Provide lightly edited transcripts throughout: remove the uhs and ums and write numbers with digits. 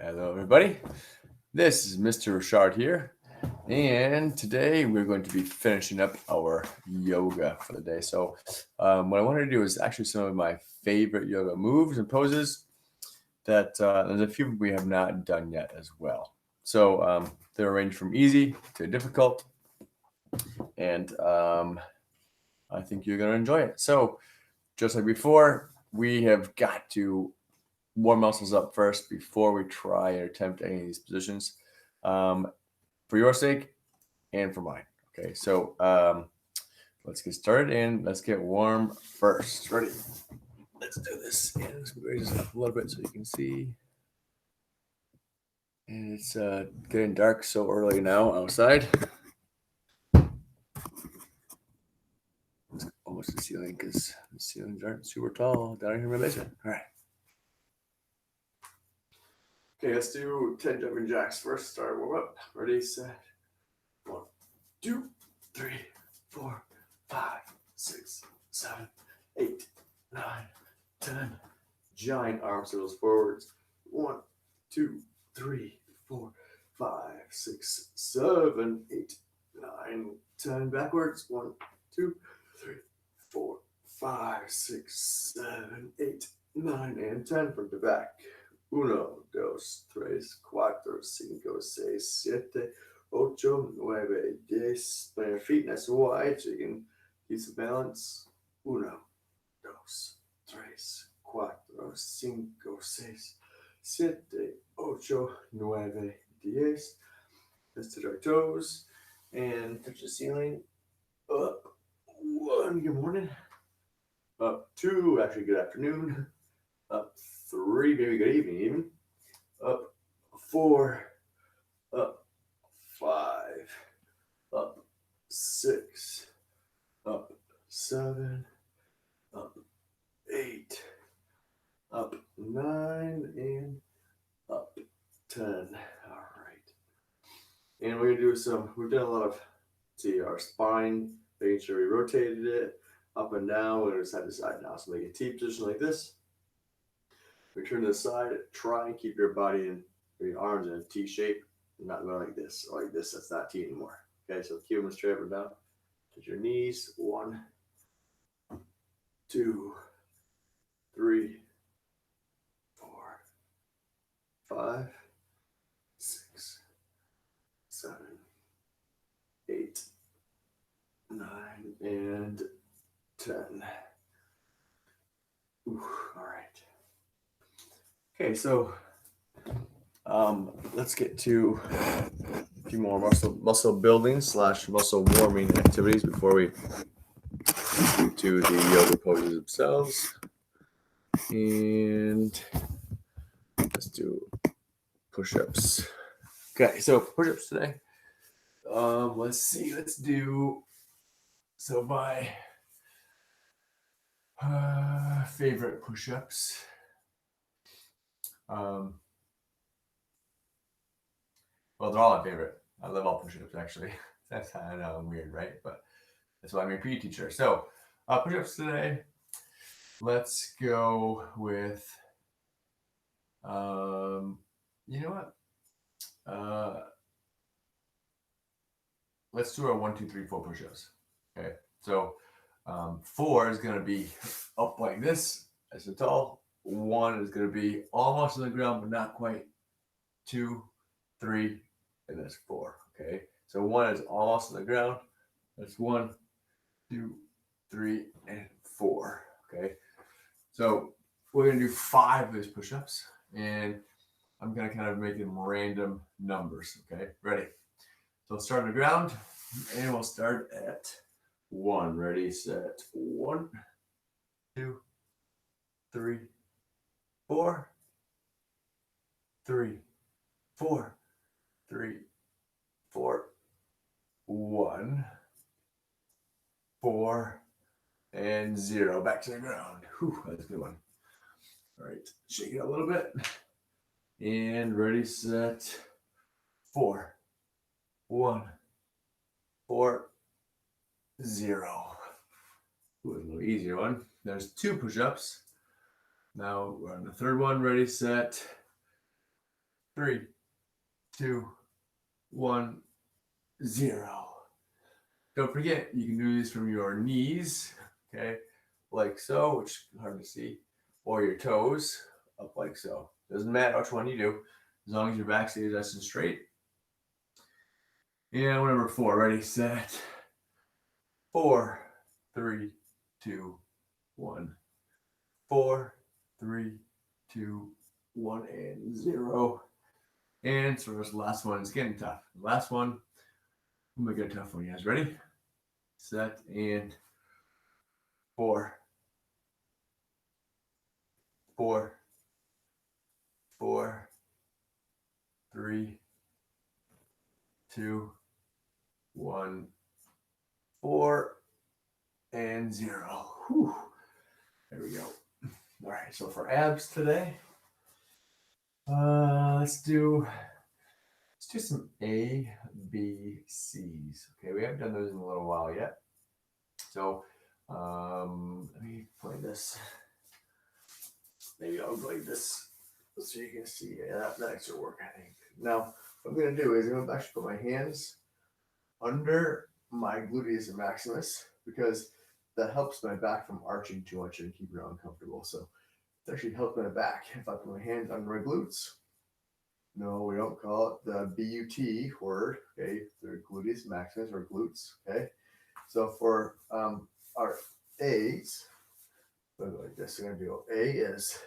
Hello, everybody. This is Mr. Richard here, and today we're going to be finishing up our yoga for the day. So, what I wanted to do is actually some of my favorite yoga moves and poses that there's a few we have not done yet as well. So, they're ranged from easy to difficult, and I think you're going to enjoy it. So, just like before, we have got to warm muscles up first before we try and attempt any of these positions, for your sake and for mine. Okay, so let's get started and let's get warm first. Ready? Let's do this. And let's raise this up a little bit so you can see. And it's getting dark so early now outside. It's almost the ceiling because the ceilings aren't super tall down here in my basement. All right. Okay, let's do 10 jumping jacks first. Start warm up. Ready, set. 1, 2, 3, 4, 5, 6, 7, 8, 9, 10. Giant arm circles forwards. 1, 2, 3, 4, 5, 6, 7, 8, 9, 10. Backwards. 1, 2, 3, 4, 5, 6, 7, 8, 9, and 10 from the back. 1, 2, 3, 4, 5, 6, 7, 8, 9, 10. Put your feet nice and wide so you can keep some balance. 1, 2, 3, 4, 5, 6, 7, 8, 9, 10. Let's touch our toes and touch the ceiling. Up 1, good morning. Up 2, actually good afternoon. Up 3, maybe good evening even. Up 4, up 5, up 6, up 7, up 8, up 9, and up 10. All right. And we're going to do we've done a lot of, our spine, making sure we rotated it up and down. We're going to side to side now. So make a T position like this. We turn to the side, try and keep your body and your arms in a T shape. Not going like this or like this. That's not T anymore. Okay, so keep them straight up and down. Touch your knees. 1, 2, 3, 4, 5, 6, 7, 8, 9, and 10. Ooh, all right. Okay, so let's get to a few more muscle building / muscle warming activities before we get to the yoga poses themselves. And let's do push-ups. Okay, so push-ups today. Let's see. Let's do my favorite push-ups. Well, they're all my favorite. I love all push-ups, actually. That's kind of weird, right? But that's why I'm your PE teacher. So, push-ups today. Let's go with, you know what? Let's do our 1, 2, 3, 4 push-ups. Okay. So, 4 is going to be up like this, as so tall. 1 is going to be almost on the ground, but not quite. 2, 3, and that's 4. Okay. So 1 is almost on the ground. That's 1, 2, 3, and 4. Okay. So we're going to do 5 of those push-ups, and I'm going to kind of make them random numbers. Okay. Ready? So let's start on the ground, and we'll start at 1. Ready, set. 1, 2, 3, 4, 3, 4, 3, 4, 1, 4, and 0. Back to the ground. Whew, that's a good one. All right, shake it a little bit. And ready, set. 4, 1, 4, 0. Ooh, a little easier one. There's 2 push-ups. Now we're on the third one. Ready, set. 3, 2, 1, 0. Don't forget, you can do this from your knees, okay, like so, which is hard to see, or your toes, up like so. Doesn't matter which one you do, as long as your back stays nice and straight. And number 4, ready, set, 4, 3, 2, 1. 4, 3, 2, 1, and 0. And so this last one is getting tough. Last one, I'm gonna get a tough one, you guys. Ready? Set and 4, 4, 4, 3, 2, 1, 4, and 0. Whew. There we go. All right, so for abs today, let's do some A, B, C's. Okay, we haven't done those in a little while yet. So let me play this. Maybe I'll play this so you can see. Yeah, that extra work, I think. Now, what I'm going to do is I'm going to actually put my hands under my gluteus maximus because that helps my back from arching too much and keeping it uncomfortable. So it actually helps my back if I put my hands under my glutes. No, we don't call it the BUT word, okay? The gluteus maximus or glutes, okay? So for our A's, like this, we're going to do A is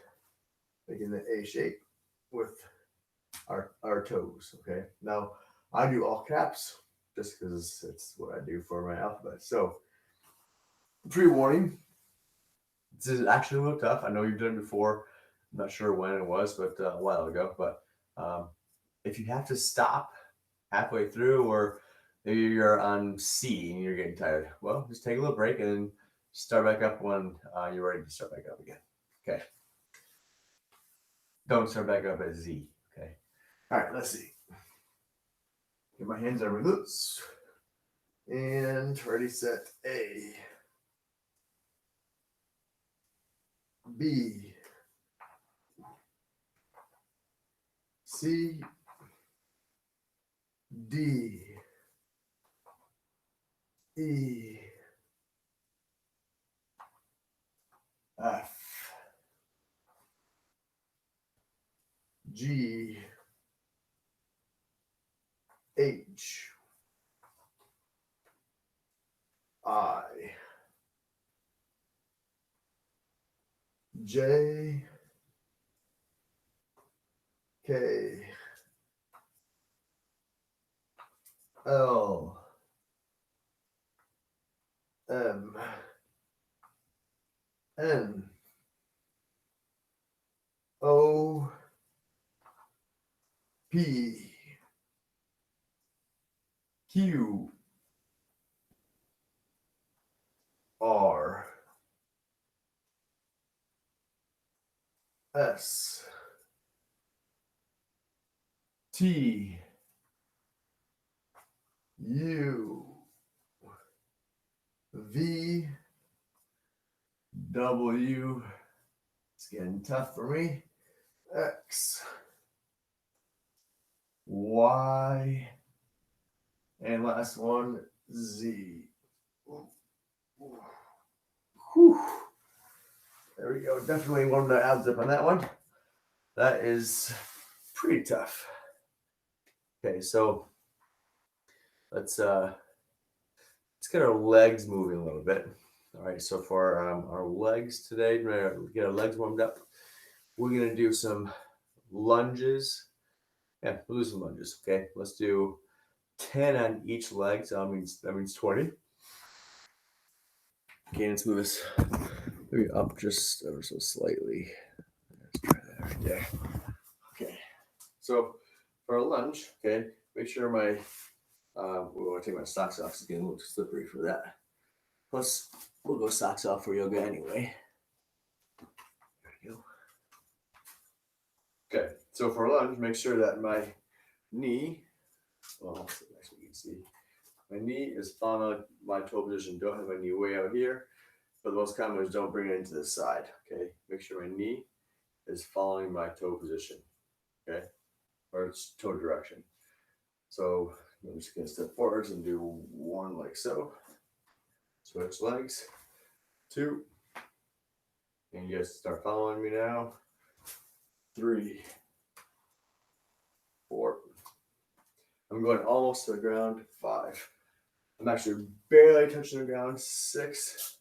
making the A shape with our toes, okay? Now, I do all caps just because it's what I do for my alphabet. So, pre-warning, this is actually a little tough. I know you've done it before. I'm not sure when it was, but a while ago. But if you have to stop halfway through, or maybe you're on C and you're getting tired, well, just take a little break and then start back up when you're ready to start back up again. Okay. Don't start back up at Z. Okay. All right, let's see. Get my hands on my glutes. And ready, set, A. B. C. D. E. F. G. H. I. J. K. L. M. N. O. P. Q. R. S. T. U. V. W. It's getting tough for me. X. Y. And last one, Z. Whew. There we go. Definitely warmed the abs up on that one. That is pretty tough. Okay, so let's get our legs moving a little bit. All right, so for our legs today, get our legs warmed up. We're gonna do some lunges. Yeah, we'll do some lunges. Okay, let's do 10 on each leg. So that means 20. Okay, let's move this maybe up just ever so slightly. Let's try that right there. Okay, so for a lunge, okay, make sure my we'll take my socks off. It's getting a little too slippery for that. Plus, we'll go socks off for yoga anyway. There we go. Okay, so for a lunge, make sure that my knee, well, actually you can see, my knee is following my toe position. Don't have my knee way out here. But the most common is don't bring it into the side. Okay, make sure my knee is following my toe position. Okay, or its toe direction. So I'm just going to step forwards and do one like so. Switch legs. 2. And you guys start following me now. 3, 4. I'm going almost to the ground. 5. I'm actually barely touching the ground. 6.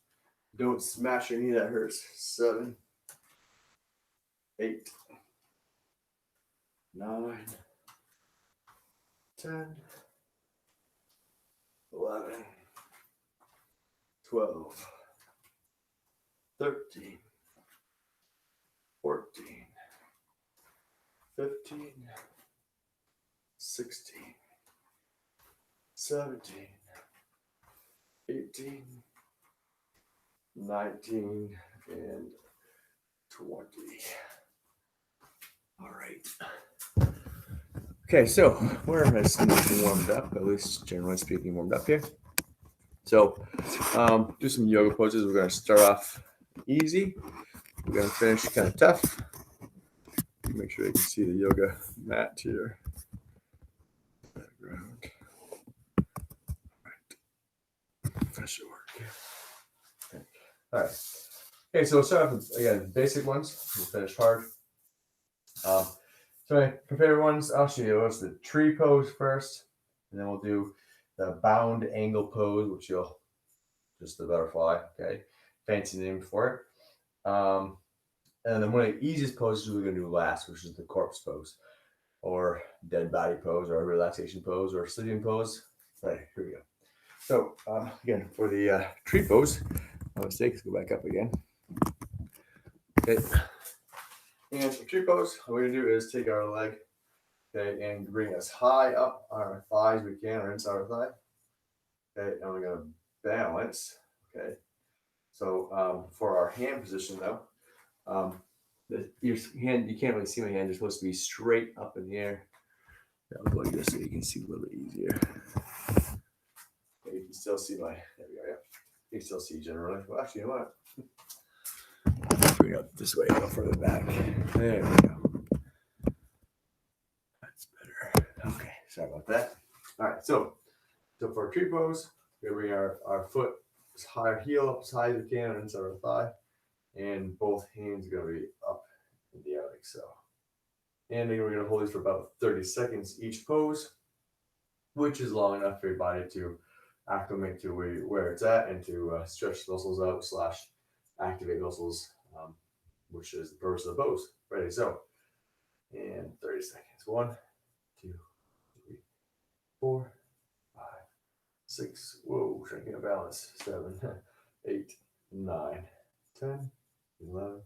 Don't smash your knee, that hurts. 7, 8, 9, 10, 11, 12, 13, 14, 15, 16, 17, 18, 19, and 20. All right. Okay, so we're nice and warmed up, at least generally speaking, warmed up here. So do some yoga poses. We're going to start off easy. We're going to finish kind of tough. Make sure you can see the yoga mat to your background. Right. That should work. Okay. All right. Okay, so we'll start off with, again, basic ones. We'll finish hard. So my favorite ones, I'll show you what's the tree pose first, and then we'll do the bound angle pose, which you'll just the butterfly, okay, fancy name for it. And then one of the easiest poses we're going to do last, which is the corpse pose, or dead body pose, or relaxation pose, or sleeping pose. Right, here we go. So again, for the tree pose, my mistake, let's go back up again. Okay. And for tree pose, what we're going to do is take our leg, okay, and bring us high up on our thighs we can, or inside our thigh. Okay, and we're going to balance, okay. So for our hand position though, your hand, you can't really see my hand, they're supposed to be straight up in the air. I'll go like this so you can see a little bit easier. Okay, you can still see my, there we go, yeah. You can still see generally. Well, actually, you know what? Bring it up this way, go further back. There we go. That's better. Okay, sorry about that. All right, so for a tree pose, we're going to bring our foot as high, heel up as high as we can on inside our thigh, and both hands are going to be up in the air like so. And then we're going to hold these for about 30 seconds each pose, which is long enough for your body to acclimate to where it's at and to stretch the muscles out / activate muscles, which is the purpose of the pose. Ready, so, and 30 seconds. 1, 2, 3, 4, 5, 6, whoa, trying to get a balance. 7, 8, 9, 10, 11,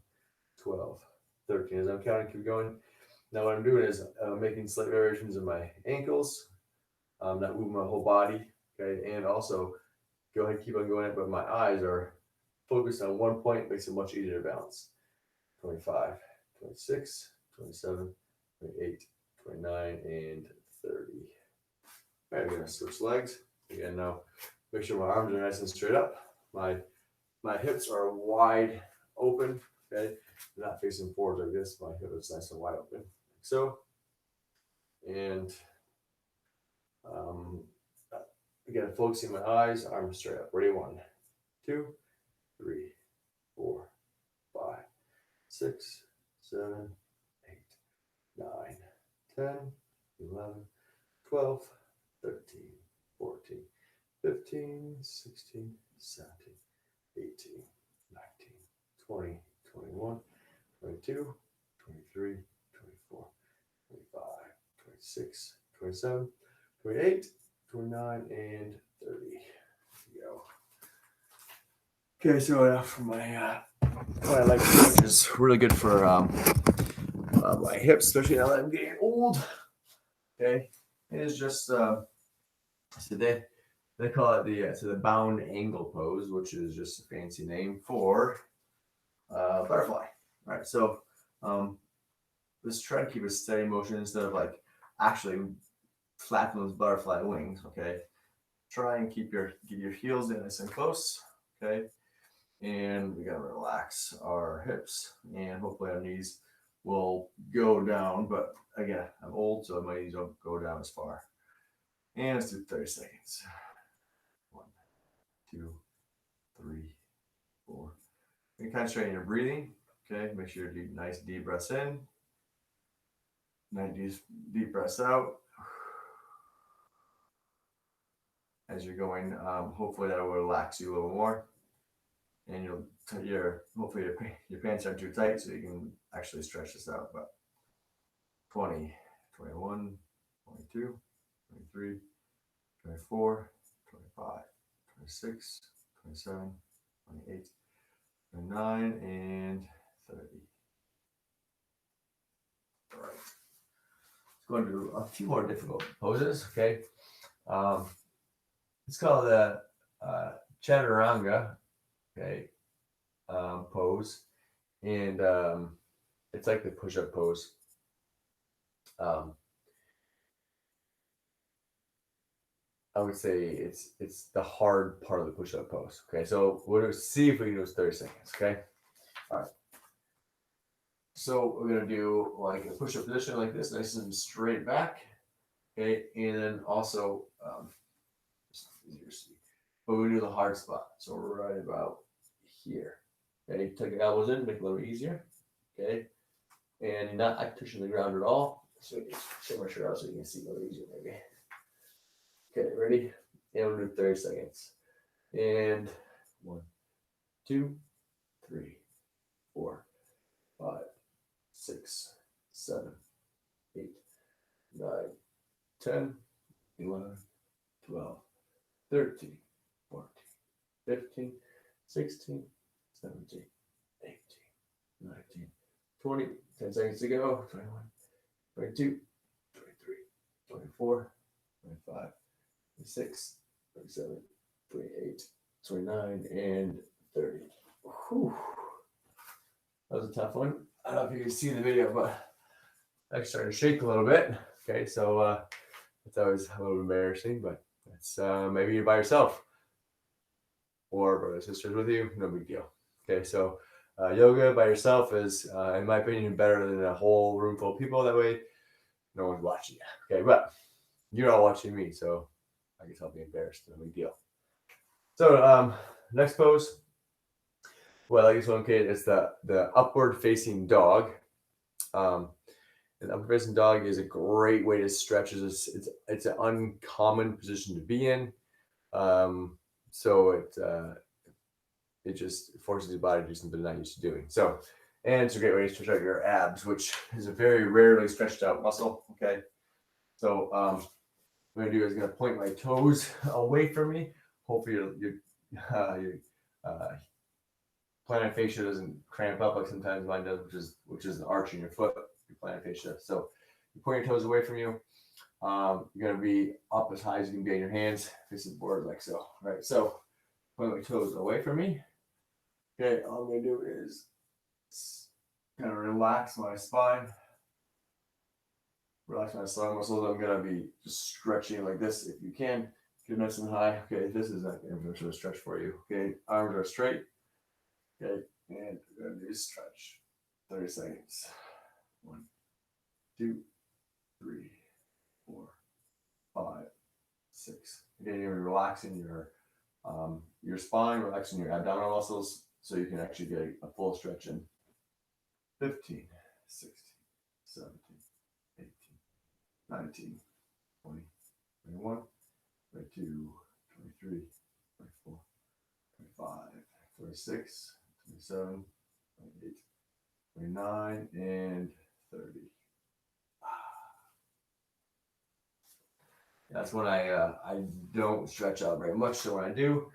12, 13. As I'm counting, keep going. Now what I'm doing is making slight variations in my ankles, not moving my whole body, okay, and also go ahead and keep on going, but my eyes are focused on one point, makes it much easier to balance. 25, 26, 27, 28, 29, and 30. All right, we're gonna switch legs. Again, now make sure my arms are nice and straight up. My hips are wide open, okay? They're not facing forward like this. My hip is nice and wide open, like so. And again, focusing my eyes, arms straight up. Ready, 1, 2, 3, 4, 5, 6, 7, 8, 9, 10, 11, 12, 13, 14, 15, 16, 17, 18, 19, 20, 21, 22, 23, 24, 25, 26, 27, 28, 29, and 30. There we go. Okay, so now for my what I like to do, which is really good for my hips, especially now that I'm getting old. Okay, it is just so they call it the bound angle pose, which is just a fancy name for butterfly. All right, so let's try to keep a steady motion instead of like actually flapping those butterfly wings. Okay, try and keep your heels in nice and close. Okay, and we gotta relax our hips and hopefully our knees will go down, but again, I'm old, so my knees don't go down as far. And let's do 30 seconds. 1, 2, 3, 4. And concentrate on your breathing. Okay, make sure you do nice deep breaths in, nice deep breaths out. As you're going, hopefully that will relax you a little more, and hopefully your pants aren't too tight, so you can actually stretch this out. But 20, 21, 22, 23, 24, 25, 26, 27, 28, 29, and 30. All right. Let's go into a few more difficult poses. Okay. It's called the chaturanga, okay, pose, and it's like the push-up pose. I would say it's the hard part of the push-up pose. Okay, so we'll see if we can do this 30 seconds. Okay, all right. So we're gonna do like a push-up position like this, nice and straight back. Okay, and then also easier to see. But we do the hard spot. So we're right about here. Okay, take your elbows in, make it a little easier. Okay, and you're not touching the ground at all. So you just shake my shirt out so you can see a little easier, maybe. Okay, ready? And we'll do 30 seconds. And 1, 2, 3, 4, 5, 6, 7, 8, 9, 10, 11, 12, 13, 14, 15, 16, 17, 18, 19, 20, 10 seconds to go, 21, 22, 23, 24, 25, 26, 27, 28, 29, and 30. Whew. That was a tough one. I don't know if you can see in the video, but I started to shake a little bit. Okay, so it's always a little embarrassing, but it's maybe you're by yourself or brothers and sisters with you, no big deal. Okay, so yoga by yourself is, in my opinion, better than a whole room full of people. That way, no one's watching you. Okay, but you're all watching me, so I guess I'll be embarrassed. No big deal. So next pose. Well, I like this one, okay, it's the upward facing dog. An upward facing dog is a great way to stretch. It's an uncommon position to be in. So it just forces your body to do something not used to doing. So, and it's a great way to stretch out your abs, which is a very rarely stretched out muscle. Okay. So what I'm gonna do is gonna point my toes away from me. Hopefully your plantar fascia doesn't cramp up like sometimes mine does, which is an arch in your foot, your plantar fascia. So you point your toes away from you. You're gonna be up as high as you can be on your hands, facing the board like so. Right. So point my toes away from me. Okay, all I'm gonna do is kind of relax my spine. Relax my side muscles. I'm gonna be just stretching like this if you can. Get nice and high. Okay, this is not going to stretch for you. Okay, arms are straight. Okay, and we're gonna do stretch. 30 seconds. 1, 2, 3, 4, 5, 6. Again, you're relaxing your spine, relaxing your abdominal muscles, so you can actually get a full stretch in. 15, 16, 17, 18, 19, 20, 21, 22, 23, 24, 25, 26, 27, 28, 29, and 30. That's when I don't stretch out very much. So when I do,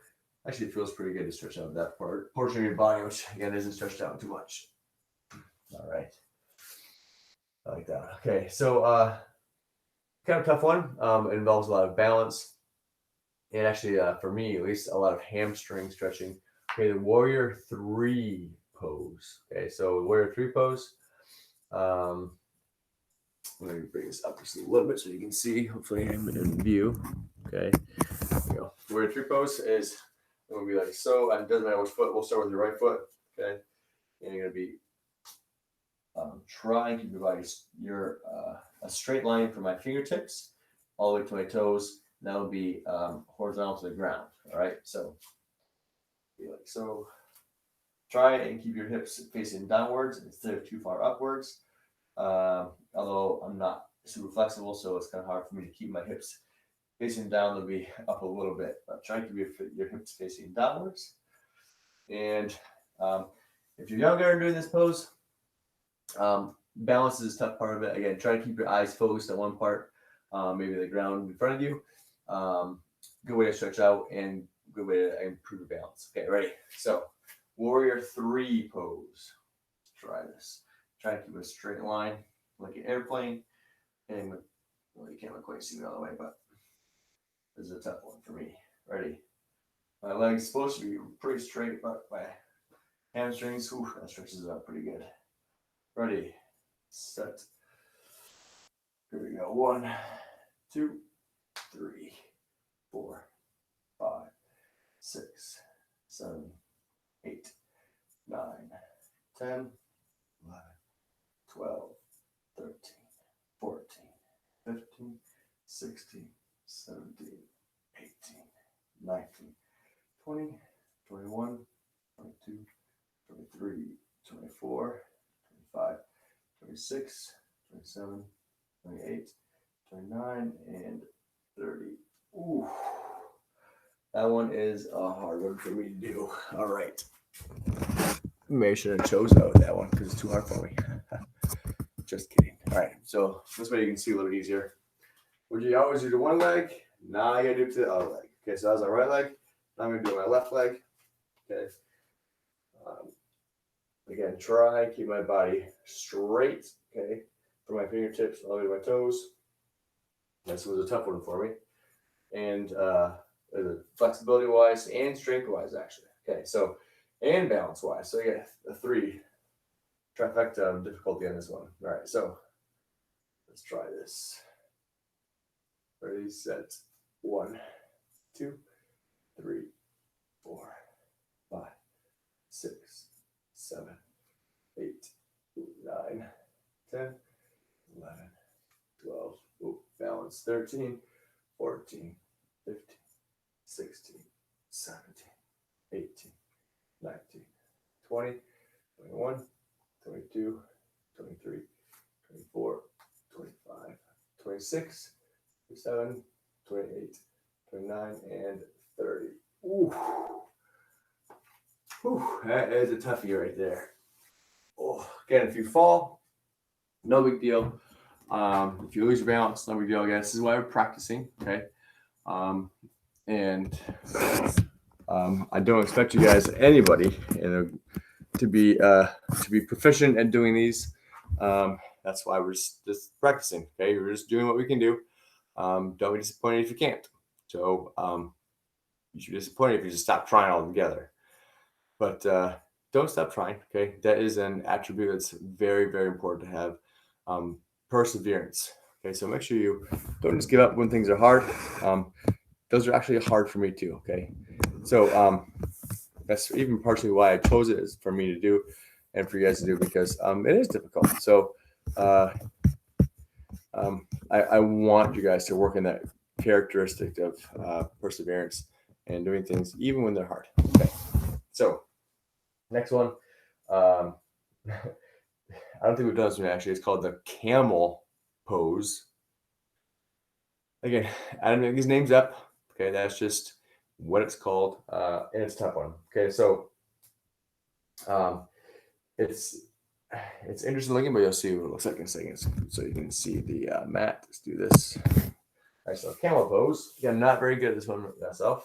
actually it feels pretty good to stretch out that portion of your body, which again isn't stretched out too much. All right. I like that. Okay, so kind of tough one. It involves a lot of balance. And actually, for me, at least, a lot of hamstring stretching. Okay, the Warrior 3 pose. Okay, so Warrior 3 pose. Let me bring this up just a little bit so you can see. Hopefully, I'm in view. Okay, there we go. Warrior 3 pose is going to be like so. And it doesn't matter which foot. We'll start with your right foot. Okay, and you're going to be try and keep your body a straight line from my fingertips all the way to my toes. That will be horizontal to the ground. All right, so be like so. Try and keep your hips facing downwards instead of too far upwards. Although I'm not super flexible, so it's kind of hard for me to keep my hips facing down. They'll be up a little bit, but try and keep your hips facing downwards. And if you're younger and doing this pose, balance is a tough part of it. Again, try to keep your eyes focused on one part, maybe the ground in front of you. Good way to stretch out and good way to improve your balance. Okay, ready? So, Warrior 3 pose. Let's try this. Try to keep a straight line like an airplane. And well, you can't quite see me all the way, but this is a tough one for me. Ready? My leg's supposed to be pretty straight, but my hamstrings, that stretches it out pretty good. Ready, set. Here we go. 1, 2, 3, 4, 5, 6, 7, 8, 9, 10, 11, 12, 13, 14, 15, 16, 17, 18, 19, 20, 21, 22, 23, 24, 25, 26, 27, 28, 29, and 30. Ooh, that one is a hard one for me to do. All right. Maybe I should have chosen that one because it's too hard for me. Just kidding. All right, so this way you can see a little easier. Would you always do the one leg? Now I gotta do it to the other leg. Okay, so that was my right leg. Now I'm gonna do my left leg. Okay. Again, try keep my body straight. Okay, from my fingertips all the way to my toes. This was a tough one for me, and flexibility wise and strength wise actually. Okay, so and balance wise. So you got a 3 trifecta of difficulty on this one. All right, so let's try this. Ready, set. 1, 2, 3, 4, 5, 6, 7, 8, 9, 10, 11, 12, balance 13, 14, 15, 16, 17, 18, 19, 20, 21, 22, 23, 24, 25, 26, 27, 28, 29, and 30. Ooh. Whew, that is a toughie right there. Oh, again, if you fall, no big deal. If you lose your balance, no big deal. Again, this is why we're practicing, okay? And I don't expect you guys, anybody, to be proficient at doing these. That's why we're just practicing. Okay, we're just doing what we can do. Don't be disappointed if you can't. So you should be disappointed if you just stop trying altogether. But don't stop trying. Okay, that is an attribute that's very, very important to have. Perseverance. Okay, so make sure you don't just give up when things are hard. Those are actually hard for me too. Okay, so that's even partially why I chose it is for me to do and for you guys to do because it is difficult. So I want you guys to work in that characteristic of perseverance and doing things even when they're hard. Okay, so next one. I don't think we've done this one actually. It's called the camel pose. Again, I don't make these names up. Okay, that's just what it's called, and it's a tough one. Okay, so it's interesting looking, but you'll see what it looks like in a second. So you can see the mat. Let's do this. All right, so camel pose. Again, not very good at this one myself.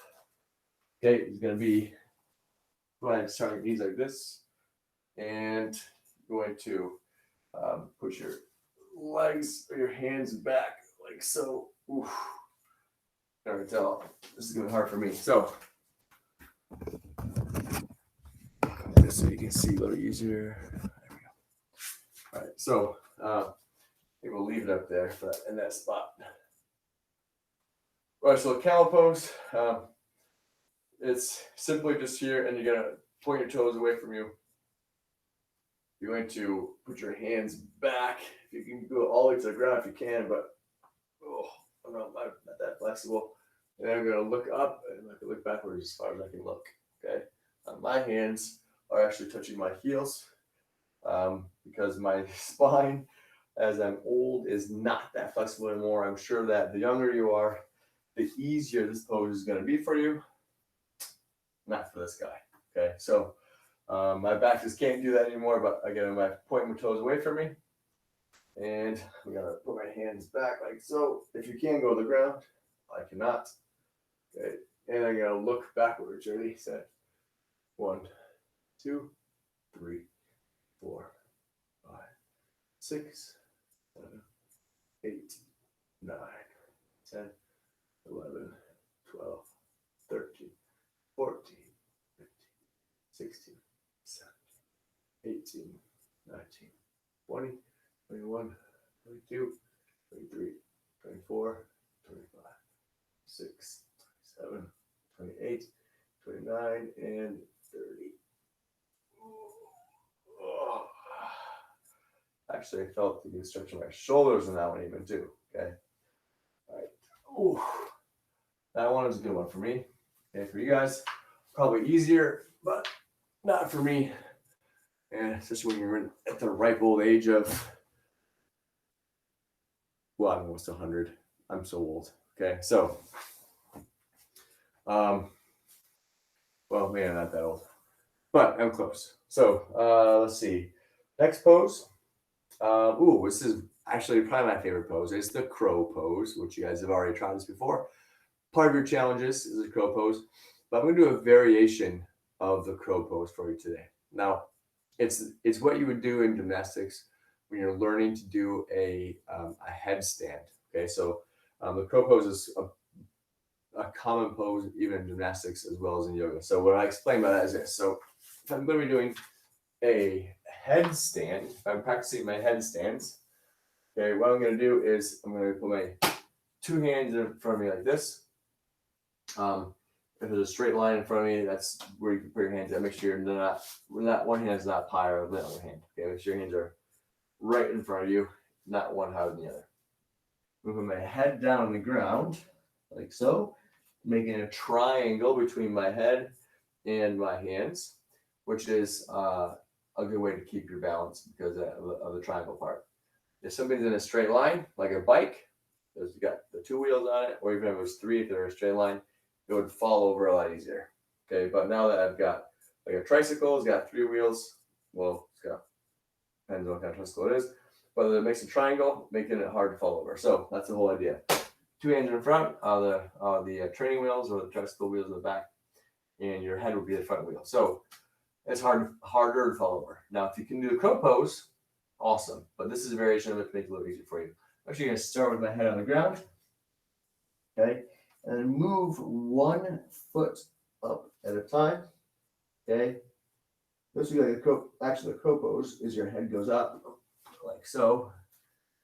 Okay, it's gonna be go ahead and start your knees like this, and you're going to push your legs or your hands back like so. Oof. I can tell this is gonna be hard for me. So just so you can see a little easier. There we go. All right, so we'll leave it up there in that spot. All right, so camel pose. It's simply just here, and you're gonna point your toes away from you. you're going to put your hands back. If you can go all the way to the ground, if you can, but I'm not that flexible. And I'm going to look up and I can look backwards as far as I can look. Okay. My hands are actually touching my heels because my spine, as I'm old, is not that flexible anymore. I'm sure that the younger you are, the easier this pose is going to be for you. Not for this guy. Okay. So my back just can't do that anymore. But again, I'm pointing my toes away from me. And I'm going to put my hands back like so. If you can go to the ground, I cannot. Okay. And I'm going to look backwards. Ready, set. 1, 2, 3, 4, 5, 6, 7, 8, 9, 10, 11, 12, 13, 14, 15, 16, 17, 18, 19, 20, 21, 22, 23, 24, 25, 26, 27, 28, 29, and 30. Oh. Actually, I felt the stretch of my shoulders in that one even too. Okay. All right. Ooh. That one was a good one for me. Okay, for you guys, probably easier, but not for me. And especially when you're at the ripe old age of, well, I'm almost 100. I'm so old. Okay, so, well, maybe not that old, but I'm close. So, let's see. Next pose. This is actually probably my favorite pose. It's the crow pose, which you guys have already tried this before. Part of your challenges is the crow pose, but I'm going to do a variation of the crow pose for you today. Now, it's what you would do in gymnastics when you're learning to do a headstand. Okay, so the crow pose is a common pose even in gymnastics as well as in yoga. So what I explain by that is this. So if I'm going to be doing a headstand, if I'm practicing my headstands, okay, what I'm going to do is I'm going to put my 2 hands in front of me like this. If there's a straight line in front of me, that's where you can put your hands at. Make sure you're not one hand is not higher than the other hand. Okay, make sure your hands are right in front of you, not one higher than the other. Moving my head down on the ground, like so, making a triangle between my head and my hands, which is a good way to keep your balance because of the triangle part. If somebody's in a straight line, like a bike, there's got the 2 wheels on it, or even if it was 3, if they're a straight line, it would fall over a lot easier. Okay, but now that I've got like a tricycle, it's got 3 wheels. Well, it's got, depends on what kind of tricycle it is, but it makes a triangle, making it hard to fall over. So that's the whole idea. 2 hands in front are the training wheels or the tricycle wheels in the back, and your head would be the front wheel. So it's harder to fall over. Now, if you can do the crow pose, awesome. But this is a variation of it to make it a little easier for you. I'm actually going to start with my head on the ground. Okay. And then move 1 foot up at a time. Okay. This is like a crow. Actually, the crow pose is your head goes up like so.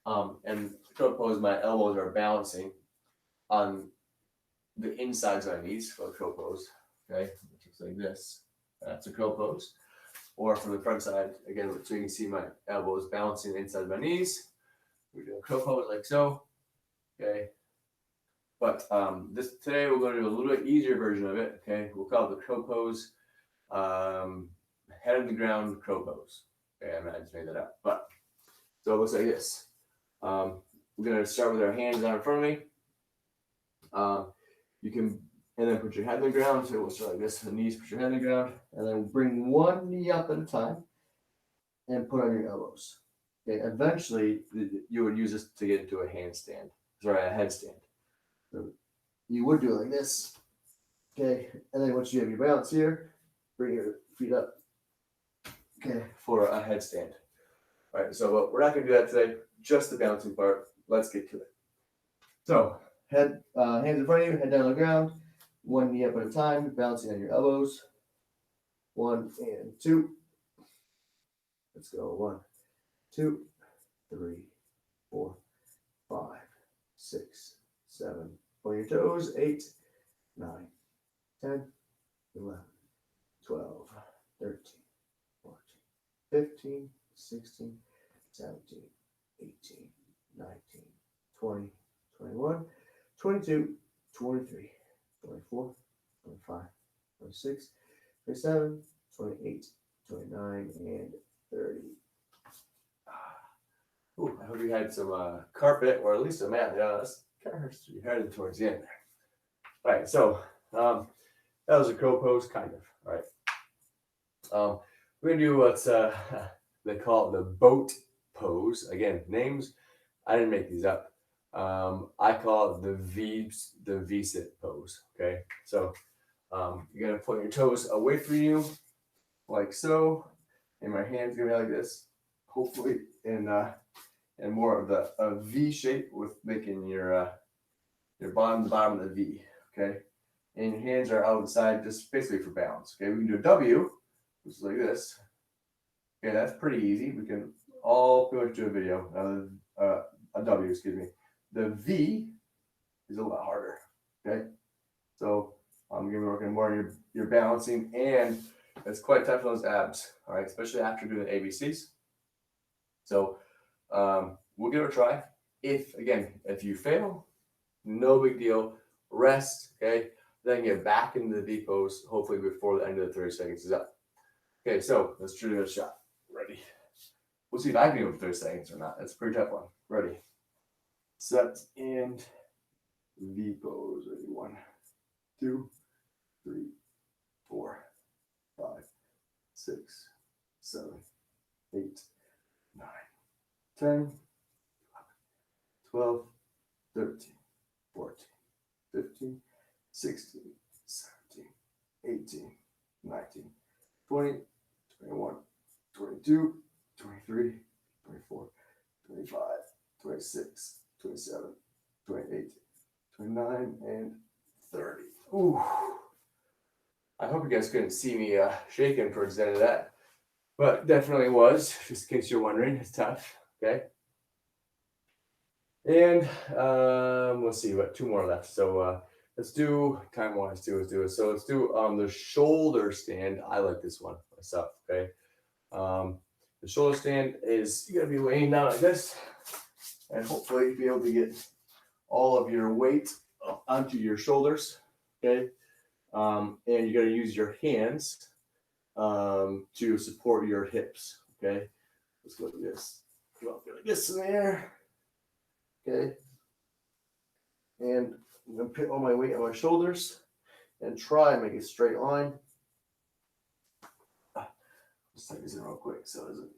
And the crow pose, my elbows are balancing on the insides of my knees for the crow pose. Okay. It looks like this. That's a crow pose. Or from the front side, again, so you can see my elbows balancing the inside of my knees. We do a crow pose like so. Okay. But today we're going to do a little bit easier version of it. Okay, we'll call it the crow pose, head on the ground crow pose. Okay, I just made that up. But so it looks like this. We're going to start with our hands down in front of me. You can, and then put your head on the ground. So we'll start like this. The knees, put your head on the ground, and then bring 1 knee up at a time, and put on your elbows. Okay, eventually you would use this to get into a handstand. Sorry, a headstand. So you would do it like this, okay? And then once you have your balance here, bring your feet up, okay, for a headstand. All right, so we're not going to do that today, just the balancing part. Let's get to it. So hands in front of you, head down on the ground, 1 knee up at a time, balancing on your elbows. 1 and 2. Let's go. 1, 2, 3, 4, 5, 6, 7. On your toes, 8, 9, 10, 11, 12, 13, 14, 15, 16, 17, 18, 19, 20, 21, 22, 23, 24, 25, 26, 27, 28, 29, and 30. Ooh, I hope you had some carpet or at least a mat. Yeah, that's kind of hurts your head towards the end there. All right, so that was a crow pose, kind of. All right. We're gonna do what's they call it the boat pose. Again, names I didn't make these up. I call it the V sit pose. Okay, so you're gonna point your toes away from you, like so, and my hand's gonna be like this. Hopefully, in more of a V shape with making your bottom of the V. Okay, and your hands are out the side, just basically for balance. Okay, we can do a W, which is like this. Okay, that's pretty easy. We can all pretty much do a video. A W, excuse me. The V is a lot harder. Okay, so I'm gonna be working more on your balancing, and it's quite tough on those abs. All right, especially after doing the ABCs. So we'll give it a try. If you fail, no big deal. Rest. Okay, then get back into the V pose. Hopefully before the end of the 30 seconds is up. Okay, so let's try a shot. Ready. We'll see if I can do it for 30 seconds or not. That's a pretty tough one. Ready. Set and V pose. Ready. 1, 2, 3, 4, 5, 6, 7, 8, 9, 10, 11, 12, 13, 14, 15, 16, 17, 18, 19, 20, 21, 22, 23, 24, 25, 26, 27, 28, 29, and 30. Ooh. I hope you guys couldn't see me shaking towards the end of that, but definitely was, just in case you're wondering. It's tough. Okay. And let's see, what 2 more left. So let's do time-wise too. Let's do it. So let's do the shoulder stand. I like this one myself. Okay. The shoulder stand is you're gonna be laying down like this, and hopefully be able to get all of your weight onto your shoulders. Okay. And you're gonna use your hands to support your hips. Okay. Let's go like this. Go like this in the air. Okay. And I'm gonna put all my weight on my shoulders and try and make a straight line. Let's take this in real quick so it doesn't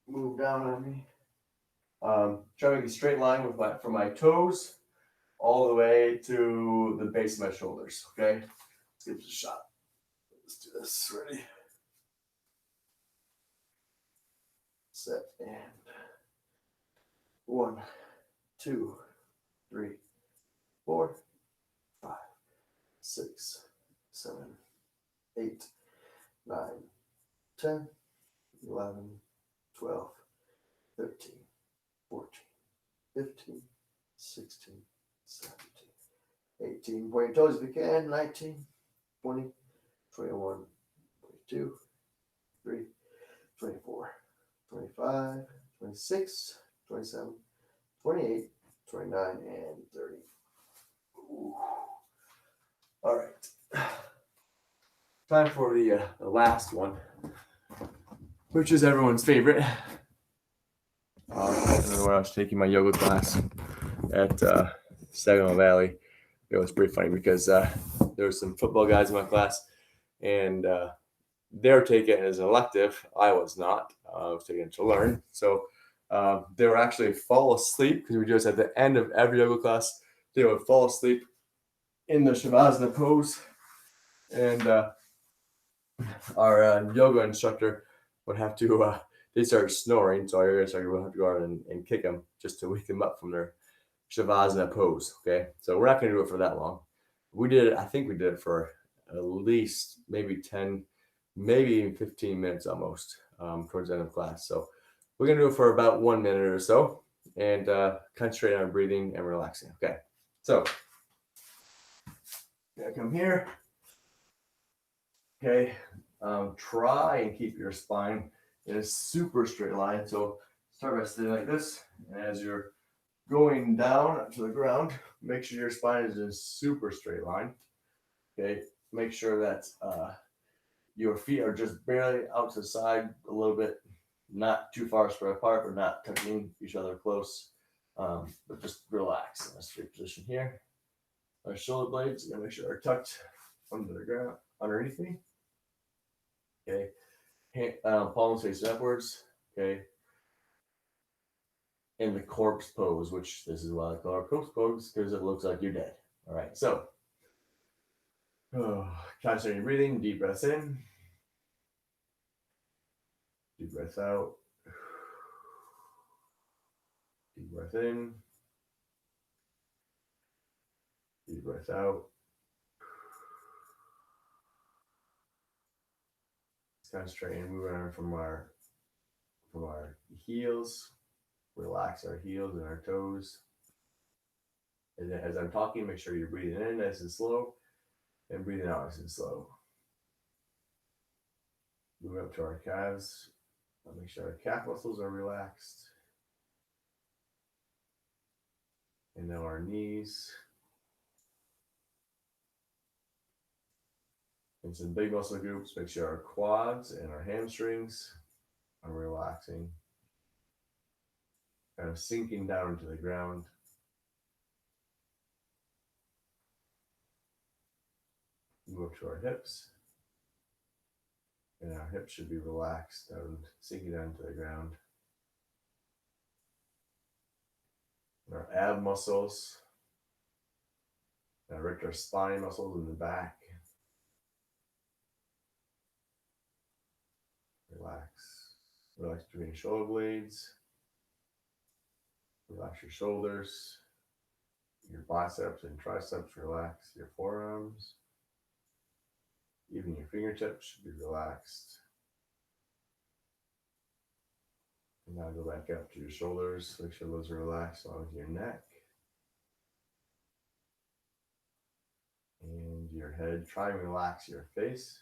move down on me. Try to make a straight line with from my toes all the way to the base of my shoulders. Okay. Let's give this a shot. Let's do this. Ready. Set and 1, 2, 3, 4, 5, 6, 7, 8, 9, 10, 11, 12, 13, 14, 15, 16, 17, 18. Point your toes if you can. 19, 20, 21, 22, 23, 24, 25, 26, 27, 28, 29, and 30. Ooh. All right. Time for the last one, which is everyone's favorite. I remember when I was taking my yoga class at Saginaw Valley. It was pretty funny because there were some football guys in my class, and they were taking it as an elective. I was not. I was taking it to learn. So they were actually fall asleep because we do this at the end of every yoga class. They would fall asleep in the Shavasana pose, and our yoga instructor would have to. They started snoring, so our yoga instructor would have to go out and kick them just to wake them up from their Shavasana pose. Okay, so we're not going to do it for that long. We did it. I think we did it for at least maybe 10, maybe even 15 minutes almost towards the end of class. So we're going to do it for about 1 minute or so and concentrate on breathing and relaxing. Okay, so gonna come here. Okay, try and keep your spine in a super straight line. So start by sitting like this, and as you're going down to the ground, make sure your spine is in a super straight line. Okay, make sure that your feet are just barely out to the side a little bit, not too far spread apart, but not tucking each other close. But just relax in a straight position here. Our shoulder blades, you gotta make sure are tucked under the ground, underneath me. Okay, palms facing upwards. Okay, in the corpse pose, which this is why I call it corpse pose, because it looks like you're dead. All right, so concentrate your breathing. Deep breaths in, deep breath out, deep breath in, deep breath out. Concentrate and move around from our heels. Relax our heels and our toes. And then as I'm talking, make sure you're breathing in nice and slow and breathing out nice and slow. Move up to our calves. Make sure our calf muscles are relaxed. And now our knees. And some big muscle groups. Make sure our quads and our hamstrings are relaxing. Kind of sinking down into the ground. Move up to our hips. And our hips should be relaxed down, sinking down to the ground. And our ab muscles. Direct our spine muscles in the back. Relax. Relax between your shoulder blades. Relax your shoulders. Your biceps and triceps relax. Your forearms. Even your fingertips should be relaxed. And now go back up to your shoulders. Make sure those are relaxed along with your neck. And your head. Try and relax your face.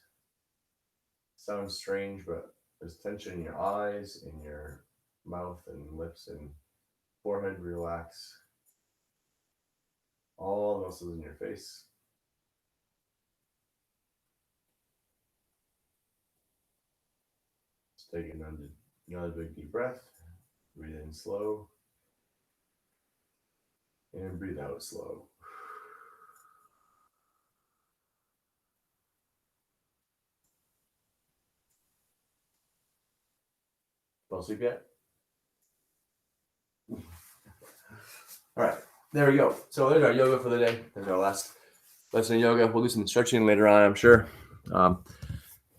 Sounds strange, but there's tension in your eyes, in your mouth and lips and forehead. Relax. All the muscles in your face. Just take another big deep breath. Breathe in slow. And breathe out slow. Fall asleep yet? All right, there we go. So there's our yoga for the day. There's our last lesson of yoga. We'll do some stretching later on, I'm sure.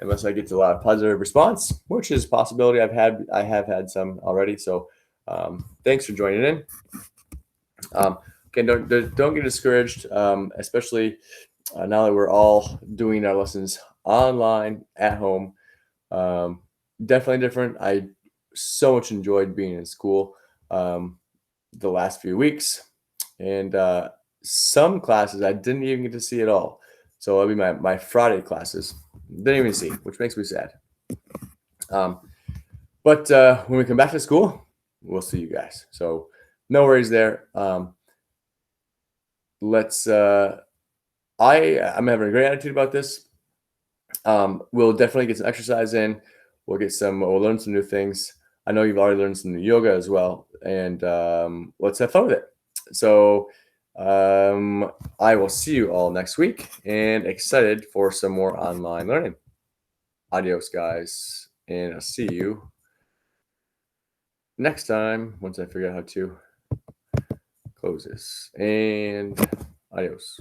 Unless I get a lot of positive response, which is a possibility. I have had some already. So thanks for joining in. Again, don't get discouraged, especially now that we're all doing our lessons online at home. Definitely different. I so much enjoyed being in school the last few weeks, and some classes I didn't even get to see at all. So that'll be my Friday classes. Didn't even see, which makes me sad. But when we come back to school, we'll see you guys. So no worries there. I'm having a great attitude about this. We'll definitely get some exercise in. We'll learn some new things. I know you've already learned some new yoga as well, and let's have fun with it. So I will see you all next week, and excited for some more online learning. Adios, guys, and I'll see you next time once I figure out how to close this. And adios.